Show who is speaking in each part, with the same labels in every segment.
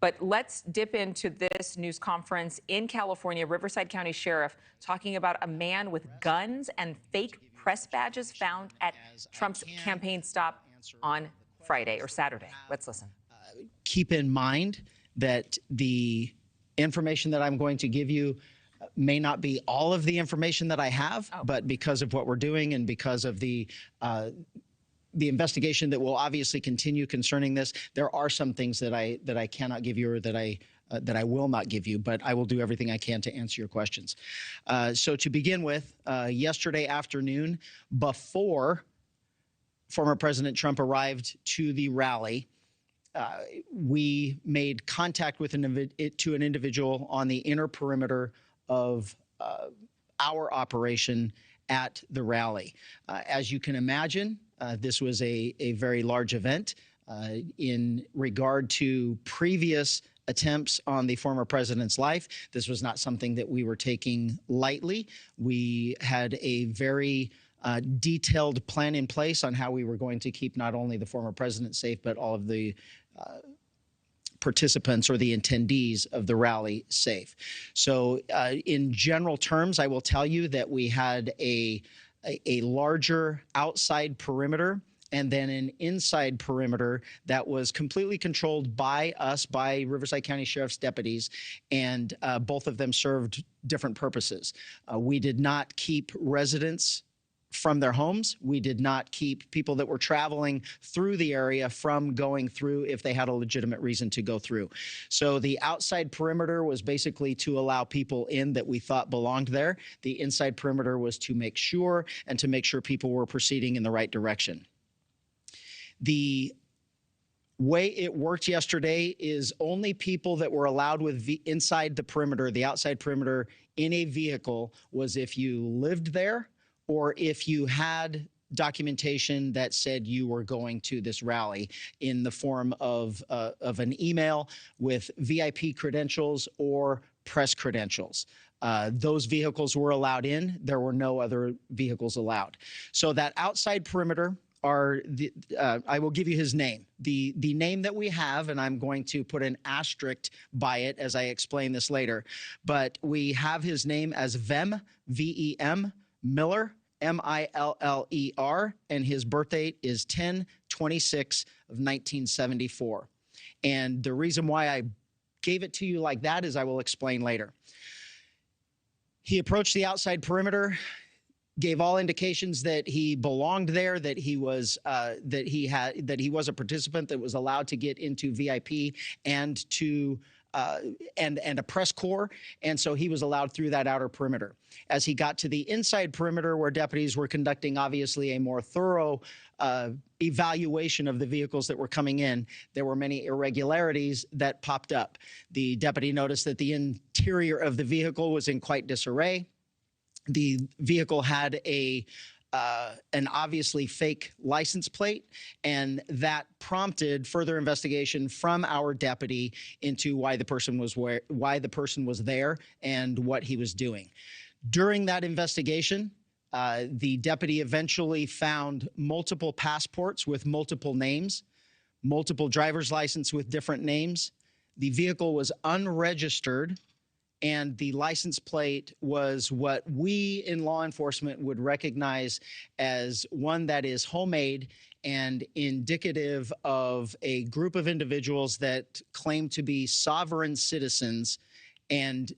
Speaker 1: But let's dip into this news conference in California. Riverside County Sheriff talking about a man with guns and fake press badges found at Trump's campaign stop on Friday or Saturday. Let's listen.
Speaker 2: Keep in mind that the information that I'm going to give you may not be all of the information that I have, but because of what we're doing and because of the investigation that will obviously continue concerning this, there are some things that I cannot give you or that I will not give you, but I will do everything I can to answer your questions. So to begin with, yesterday afternoon, before former President Trump arrived to the rally, we made contact with an individual on the inner perimeter of our operation at the rally. As you can imagine, this was a very large event in regard to previous attempts on the former president's life. This was not something that we were taking lightly. We had a very detailed plan in place on how we were going to keep not only the former president safe, but all of the participants or the attendees of the rally safe. So in general terms, I will tell you that we had a larger outside perimeter and then an inside perimeter that was completely controlled by us, by Riverside County Sheriff's deputies, and both of them served different purposes. We did not keep residents from their homes. We did not keep people that were traveling through the area from going through if they had a legitimate reason to go through. So the outside perimeter was basically to allow people in that we thought belonged there. The inside perimeter was to make sure and to make sure people were proceeding in the right direction. The way it worked yesterday is only people that were allowed inside the perimeter, the outside perimeter in a vehicle, was if you lived there or if you had documentation that said you were going to this rally in the form of an email with VIP credentials or press credentials. Those vehicles were allowed in. There were no other vehicles allowed. So that outside perimeter are I will give you his name. The name that we have, and I'm going to put an asterisk by it as I explain this later, but we have his name as Vem, V-E-M, Miller, M-I-L-L-E-R, and his birth date is 10/26 of 1974. And the reason why I gave it to you like that is I will explain later. He approached the outside perimeter, gave all indications that he belonged there, that he was that he was a participant that was allowed to get into VIP and to and a press corps, and so he was allowed through that outer perimeter. As he got to the inside perimeter, where deputies were conducting obviously a more thorough evaluation of the vehicles that were coming in, there were many irregularities that popped up. The deputy noticed that the interior of the vehicle was in quite disarray. The vehicle had an obviously fake license plate, and that prompted further investigation from our deputy into why the person was there and what he was doing. During that investigation, the deputy eventually found multiple passports with multiple names, multiple driver's license with different names. The vehicle was unregistered, and the license plate was what we in law enforcement would recognize as one that is homemade and indicative of a group of individuals that claim to be sovereign citizens. And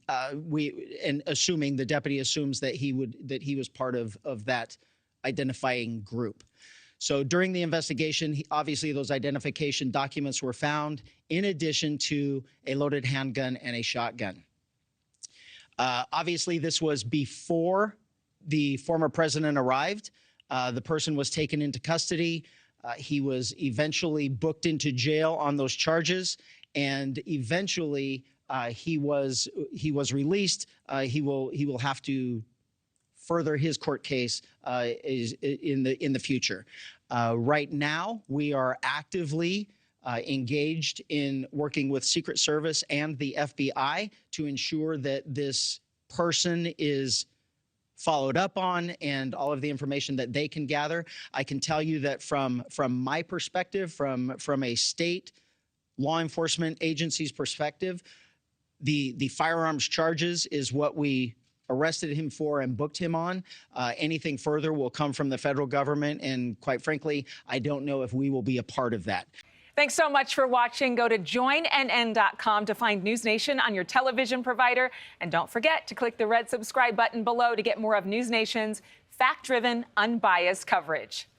Speaker 2: assuming the deputy assumes that he was part of that identifying group. So during the investigation, obviously those identification documents were found, in addition to a loaded handgun and a shotgun. Obviously, this was before the former president arrived. The person was taken into custody. He was eventually booked into jail on those charges, and eventually he was released. He will have to further his court case in the future. Right now, we are actively engaged in working with Secret Service and the FBI to ensure that this person is followed up on and all of the information that they can gather. I can tell you that from my perspective, from a state law enforcement agency's perspective, the firearms charges is what we arrested him for and booked him on. Anything further will come from the federal government, and quite frankly, I don't know if we will be a part of that.
Speaker 1: Thanks so much for watching. Go to joinnn.com to find News Nation on your television provider. And don't forget to click the red subscribe button below to get more of News Nation's fact-driven, unbiased coverage.